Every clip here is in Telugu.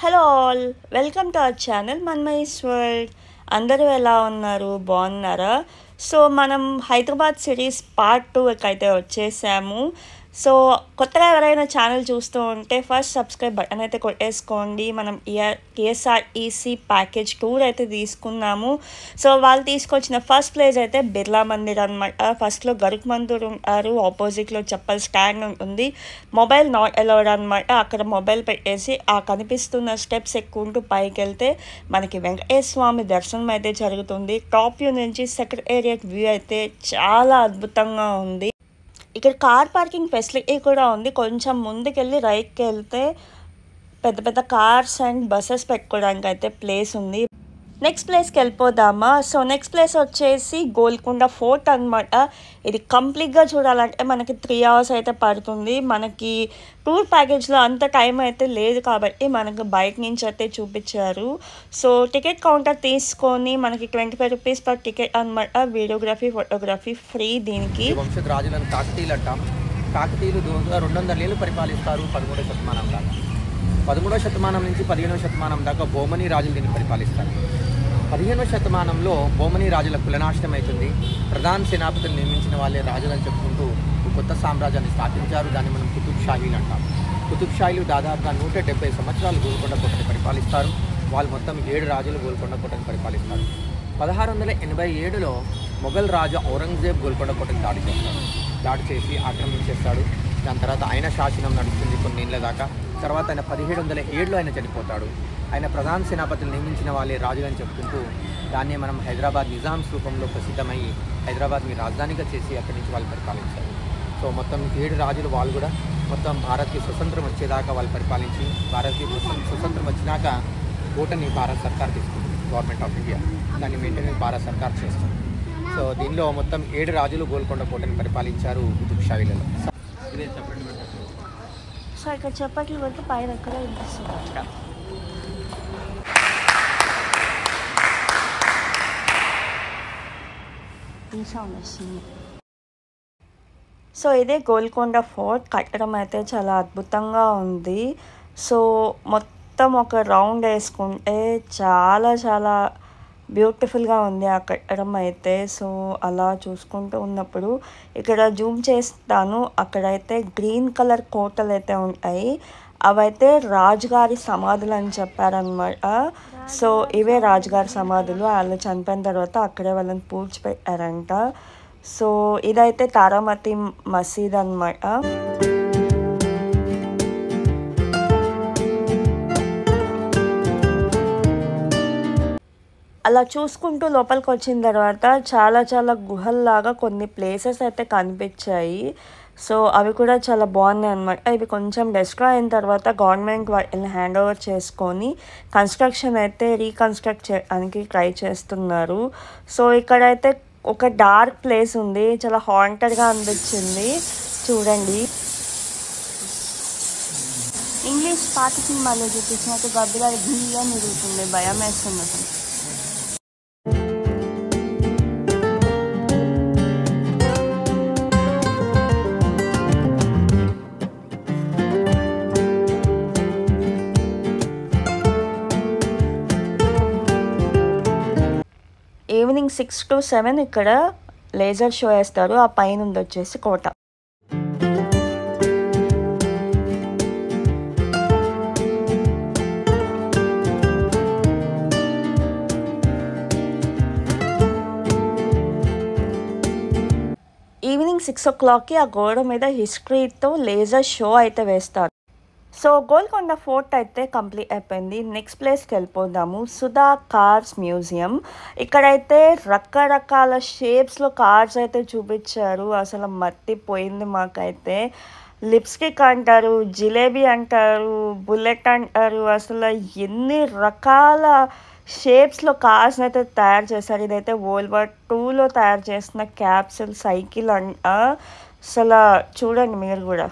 Hello all, welcome to our channel Manmayee's world. అందరూ ఎలా ఉన్నారు? బాగున్నారా? సో మనం హైదరాబాద్ సిరీస్ పార్ట్ 2కి అయితే వచ్చేసాము. సో కొత్తగా ఎవరైనా ఛానల్ చూస్తూ ఉంటే ఫస్ట్ సబ్స్క్రైబ్ బటన్ అయితే కొట్టేసుకోండి. మనం కేఎస్ఆర్టీసీ ప్యాకేజ్ టూర్ అయితే తీసుకున్నాము. సో వాళ్ళు తీసుకొచ్చిన ఫస్ట్ ప్లేస్ అయితే బిర్లా మందిర్ అనమాట. ఫస్ట్లో గరుక్ మందిర్ ఉంటారు, ఆపోజిట్లో చెప్పల్ స్టాండ్ ఉంటుంది. మొబైల్ నాట్ అలౌడ్ అనమాట. అక్కడ మొబైల్ పెట్టేసి ఆ కనిపిస్తున్న స్టెప్స్ ఎక్కుంటూ పైకి వెళ్తే మనకి వెంకటేశ్వర స్వామి దర్శనం అయితే జరుగుతుంది. టాప్ వ్యూ నుంచి సెక్రటేరియట్ వ్యూ అయితే చాలా అద్భుతంగా ఉంది. ఇక్కడ కార్ పార్కింగ్ ఫెసిలిటీ కూడా ఉంది. కొంచెం ముందుకెళ్ళి రైట్కి వెళ్తే పెద్ద పెద్ద కార్స్ అండ్ బస్సెస్ పెట్టుకోవడానికి అయితే ప్లేస్ ఉంది. నెక్స్ట్ ప్లేస్కి వెళ్ళిపోదామా? సో నెక్స్ట్ ప్లేస్ వచ్చేసి గోల్కొండ ఫోర్ట్ అనమాట. ఇది కంప్లీట్గా చూడాలంటే మనకి 3 hours అయితే పడుతుంది. మనకి టూర్ ప్యాకేజ్లో అంత టైం అయితే లేదు కాబట్టి మనకు బయట నుంచి అయితే చూపించారు. సో టికెట్ కౌంటర్ తీసుకొని మనకి 25 రూపీస్ పర్ టికెట్ అనమాట. వీడియోగ్రఫీ, ఫోటోగ్రఫీ ఫ్రీ దీనికి. వంశ రాజులను కాకతీయులు అంటాం. కాకతీయులు 200 ఏళ్ళు పరిపాలిస్తారు 13వ శతమానం దాకా. 13వ శతమానం నుంచి 15వ శతమానం దాకా బహుమనీ రాజులు దీన్ని పరిపాలిస్తారు. 15వ శతమానంలో బహుమనీ రాజుల కులనాశనం అవుతుంది. ప్రధాన సేనాపతులు నియమించిన వాళ్ళే రాజులని చెప్పుకుంటూ కొత్త సామ్రాజ్యాన్ని స్థాపించారు. దాన్ని మనం కుతుబ్ షాహీలు అంటాం. కుతుబ్ షాహీలు దాదాపుగా 170 సంవత్సరాలు గోల్కొండ కోటని పరిపాలిస్తారు. వాళ్ళు మొత్తం 7 రాజులు గోల్కొండ కోటని పరిపాలిస్తారు. 1687లో మొఘల్ రాజు ఔరంగజేబ్ గోల్కొండ కోటని దాడి చేసి ఆక్రమించేస్తాడు. దాని తర్వాత ఆయన శాసనం నడుస్తుంది కొన్నేళ్ల దాకా. తర్వాత ఆయన 1707లో ఆయన చనిపోతాడు. ఆయన ప్రధాన సేనాపతులు నియమించిన వాళ్ళే రాజులని చెప్పుకుంటూ దాన్నే మనం హైదరాబాద్ నిజామ్స్ రూపంలో ప్రసిద్ధమై హైదరాబాద్ని రాజధానిగా చేసి అక్కడి నుంచి వాళ్ళు పరిపాలించారు. సో మొత్తం 7 రాజులు వాళ్ళు కూడా మొత్తం భారత్కి స్వతంత్రం వచ్చేదాకా వాళ్ళు పరిపాలించి భారత్కి స్వతంత్రం వచ్చినాక కోటని భారత సర్కార్ తీసుకుంది, గవర్నమెంట్ ఆఫ్ ఇండియా. దాన్ని మెయింటెనెన్స్ భారత సర్కార్ చేస్తుంది. సో దీనిలో మొత్తం 7 రాజులు గోల్కొండ కోటని పరిపాలించారు కుతుబ్ షాహీలలో. ఇదే చెప్పండి. సో ఇక్కడ చెప్పట్లు కొట్టి పైన ఎక్కడ వినిపిస్తుంది అక్కడ. సో ఇదే గోల్కొండ ఫోర్ట్. కట్టడం అయితే చాలా అద్భుతంగా ఉంది. సో మొత్తం ఒక రౌండ్ వేసుకుంటే చాలా చాలా బ్యూటిఫుల్గా ఉంది ఆ కట్టడం అయితే. సో అలా చూసుకుంటూ ఉన్నప్పుడు ఇక్కడ జూమ్ చేస్తాను. అక్కడైతే గ్రీన్ కలర్ కోటలు అయితే ఉంటాయి. అవైతే రాజుగారి సమాధులు అని చెప్పారనమాట. సో ఇవే రాజుగారి సమాధులు. వాళ్ళు చనిపోయిన తర్వాత అక్కడే వాళ్ళని పూడ్చిపెట్టారంట. సో ఇదైతే తారామతి మసీద్ అనమాట. అలా చూసుకుంటూ లోపలికి వచ్చిన తర్వాత చాలా చాలా గుహల్లాగా కొన్ని ప్లేసెస్ అయితే కనిపించాయి. సో అవి కూడా చాలా బాగున్నాయి అనమాట. ఇవి కొంచెం డిస్ట్రాయ్ అయిన తర్వాత గవర్నమెంట్ వాటిని హ్యాండ్ ఓవర్ చేసుకొని కన్స్ట్రక్షన్ అయితే రీకన్స్ట్రక్ట్ చేయడానికి ట్రై చేస్తున్నారు. సో ఇక్కడైతే ఒక డార్క్ ప్లేస్ ఉంది, చాలా హాంటెడ్గా అనిపించింది. చూడండి, ఇంగ్లీష్ పాత సినిమాలో చూపించినట్టు గబ్బిలా ఢిల్లీగా నిరుగుతుంది. భయం వేస్తుంది అసలు. ఈవినింగ్ 6 to 7 ఇక్కడ లేజర్ షో వేస్తారు. ఆ పైన ఉంది వచ్చేసి కోట. ఈవినింగ్ 6 o'clockకి ఆ గోడ మీద హిస్టరీతో లేజర్ షో అయితే వేస్తారు. సో గోల్కొండ ఫోర్ట్ అయితే కంప్లీట్ అయిపోయింది. నెక్స్ట్ ప్లేస్కి వెళ్ళిపోదాము. Sudha cars museum. ఇక్కడైతే రకరకాల షేప్స్లో కార్స్ అయితే చూపించారు. అసలు మర్తిపోయింది మాకైతే. లిప్స్టిక్ అంటారు, జిలేబీ అంటారు, బుల్లెట్ అంటారు. అసలు ఎన్ని రకాల షేప్స్లో కార్స్ అయితే తయారు చేశారు. ఇదైతే World War IIలో తయారు చేసిన క్యాప్సూల్ సైకిల్ అంట. అసలు చూడండి మీరు కూడా.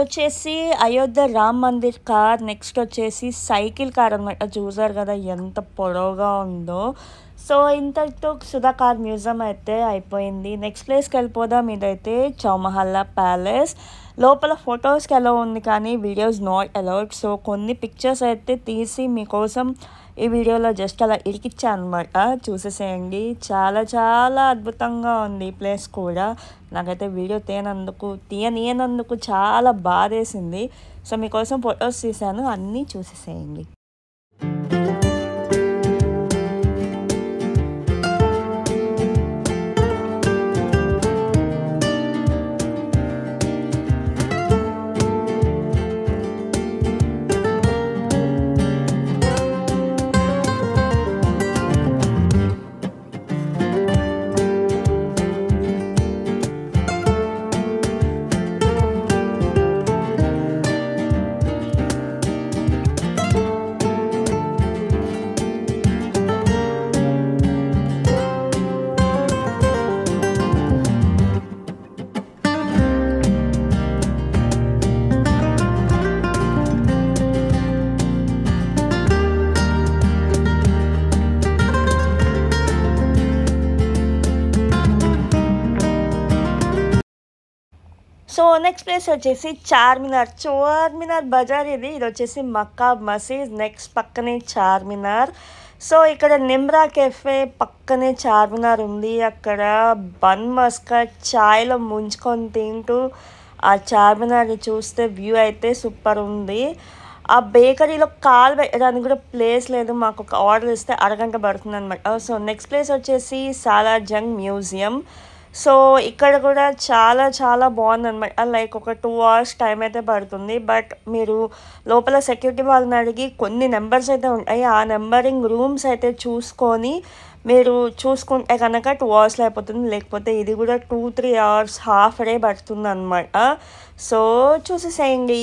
ఇదొచ్చేసి అయోధ్య రామ్ మందిర్ కార్. నెక్స్ట్ వచ్చేసి సైకిల్ కార్ అనమాట. చూసారు కదా ఎంత పొడవుగా ఉందో. సో ఇంతటితో సుధా కార్ మ్యూజియం అయితే అయిపోయింది. నెక్స్ట్ ప్లేస్కి వెళ్ళిపోదాం. ఇదైతే చౌమహల్లా ప్యాలెస్. లోపల ఫొటోస్కి అలౌ ఉంది కానీ వీడియోస్ నాట్ అలౌడ్. సో కొన్ని పిక్చర్స్ అయితే తీసి మీకోసం ఈ వీడియోలో జస్ట్ అలా ఇరికిచ్చాను అనమాట. చూసేసేయండి. చాలా చాలా అద్భుతంగా ఉంది ఈ ప్లేస్ కూడా. నాకైతే వీడియో తీయనియనందుకు చాలా బాధేసింది. సో మీకోసం ఫొటోస్ తీసాను, అన్నీ చూసేసేయండి. సో నెక్స్ట్ ప్లేస్ వచ్చేసి చార్మినార్ బజార్. ఇది వచ్చేసి మక్కా మసీద్. నెక్స్ట్ పక్కనే చార్మినార్. సో ఇక్కడ నిమ్రా కెఫే పక్కనే చార్మినార్ ఉంది. అక్కడ బన్ మస్కా చాయ్లో ముంచుకొని తింటూ ఆ చార్మినార్ని చూస్తే వ్యూ అయితే సూపర్ ఉంది. ఆ బేకరీలో కాలు పెట్టడానికి కూడా ప్లేస్ లేదు. మాకు ఒక ఆర్డర్ ఇస్తే అరగంట పడుతుంది అనమాట. సో నెక్స్ట్ ప్లేస్ వచ్చేసి సాలార్ జంగ్ మ్యూజియం. సో ఇక్కడ కూడా చాలా చాలా బాగుంది అనమాట. లైక్ ఒక 2 hours టైం అయితే పడుతుంది. బట్ మీరు లోపల సెక్యూరిటీ వాళ్ళని అడిగి కొన్ని నెంబర్స్ అయితే ఉంటాయి. ఆ నెంబరింగ్ రూమ్స్ అయితే చూసుకొని మీరు చూసుకుంటే కనుక 2 hours అయిపోతుంది. లేకపోతే ఇది కూడా 2-3 hours హాఫ్ డే పడుతుంది అనమాట. సో చూసేసేయండి.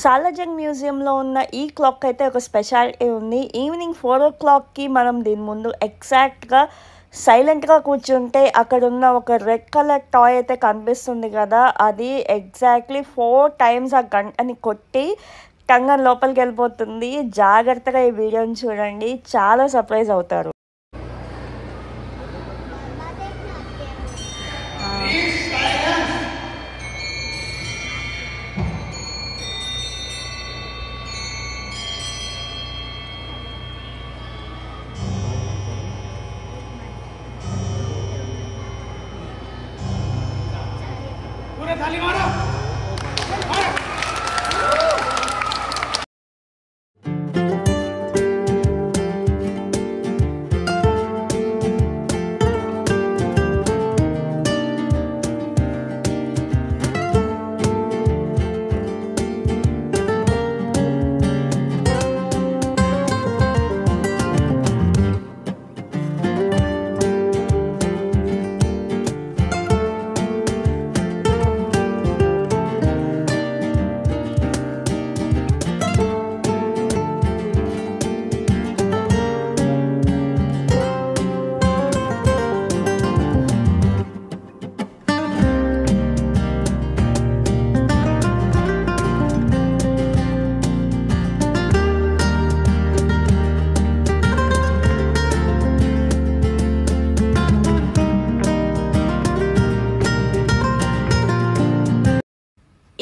సాలార్ జంగ్ మ్యూజియంలో ఉన్న ఈ క్లాక్ అయితే ఒక స్పెషాలిటీ ఉంది. ఈవినింగ్ 4 o'clockకి మనం దీని ముందు ఎగ్జాక్ట్గా సైలెంట్గా కూర్చుంటే అక్కడ ఉన్న ఒక రెడ్ కలర్ టాయ్ అయితే కనిపిస్తుంది కదా, అది ఎగ్జాక్ట్లీ 4 టైమ్స్ ఆ గంటని కొట్టి కంగన్ లోపలికి వెళ్ళిపోతుంది. జాగ్రత్తగా ఈ వీడియోని చూడండి, చాలా సర్ప్రైజ్ అవుతారు.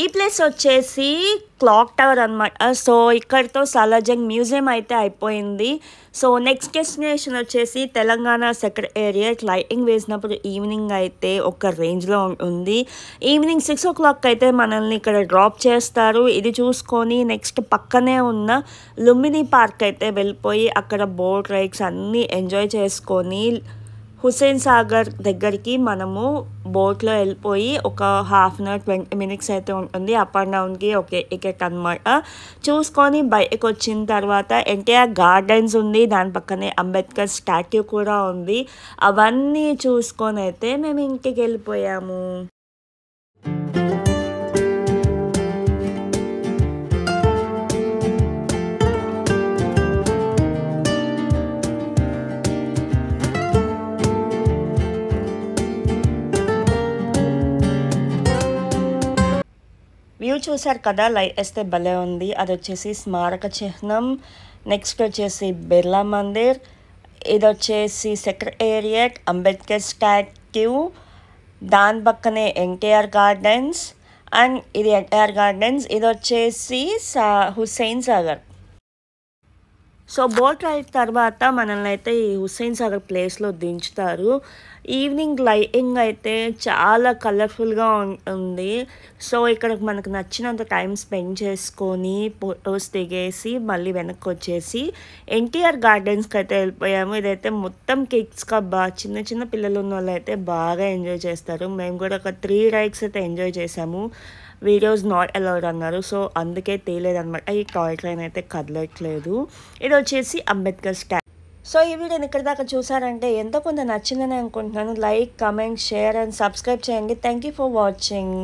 ఈ ప్లేస్ వచ్చేసి క్లాక్ టవర్ అనమాట. సో ఇక్కడితో సాలార్జంగ్ మ్యూజియం అయితే అయిపోయింది. సో నెక్స్ట్ డెస్టినేషన్ వచ్చేసి తెలంగాణ సెక్రటేరియట్. లైటింగ్ వేసినప్పుడు ఈవినింగ్ అయితే ఒక రేంజ్లో ఉంది. ఈవినింగ్ 6 o'clock అయితే మనల్ని ఇక్కడ డ్రాప్ చేస్తారు. ఇది చూసుకొని నెక్స్ట్ పక్కనే ఉన్న లుంబిని పార్క్ అయితే వెళ్ళిపోయి అక్కడ బోట్ రైడ్స్ అన్నీ ఎంజాయ్ చేసుకొని హుస్సేన్ సాగర్ దగ్గరికి మనము బోట్లో వెళ్ళిపోయి ఒక 1/2 hour 20 minutes అయితే ఉంటుంది. అప్ అండ్ డౌన్కి ఒక టికెట్ అనమాట. చూసుకొని బయటకు వచ్చిన తర్వాత ఎన్టీఆర్ గార్డెన్స్ ఉంది, దాని పక్కనే అంబేద్కర్ స్టాట్యూ కూడా ఉంది. అవన్నీ చూసుకొని అయితే మేము ఇంటికి వెళ్ళిపోయాము. వ్యూ చూసారు కదా, లైట్ వేస్తే భలే ఉంది. అది వచ్చేసి స్మారక చిహ్నం. నెక్స్ట్ వచ్చేసి బిర్లా మందిర్, ఇది వచ్చేసి సెక్రటేరియట్, అంబేద్కర్ స్టాట్యూ, దాని పక్కనే ఎన్టీఆర్ గార్డెన్స్, అండ్ ఇది ఎన్టీఆర్ గార్డెన్స్, ఇది వచ్చేసి Hussain Sagar. So boat ride తర్వాత మనల్ని అయితే ఈ హుస్సేన్ సాగర్ ప్లేస్లో దించుతారు. ఈవినింగ్ లైటింగ్ అయితే చాలా కలర్ఫుల్గా ఉంటుంది. సో ఇక్కడ మనకు నచ్చినంత టైం స్పెండ్ చేసుకొని ఫొటోస్ దిగేసి మళ్ళీ వెనక్కి వచ్చేసి ఎన్టీఆర్ గార్డెన్స్కి అయితే వెళ్ళిపోయాము. ఇదైతే మొత్తం కిడ్స్గా చిన్న చిన్న పిల్లలు ఉన్న వాళ్ళు అయితే బాగా ఎంజాయ్ చేస్తారు. మేము కూడా ఒక 3 rides అయితే ఎంజాయ్ చేసాము. వీడియోస్ నాట్ అలౌడ్ అన్నారు, సో అందుకే తీయలేదన్నమాట. ఈ టాయ్ ట్రైన్ అయితే కదలట్లేదు. ఇది వచ్చేసి అంబేద్కర్ స్టాట్యూ. సో ఈ వీడియోని ఇక్కడ దాకా చూసారంటే ఎంతో కొంత నచ్చిందని అనుకుంటున్నాను. Like, comment, share and subscribe చేయండి. Thank you for watching.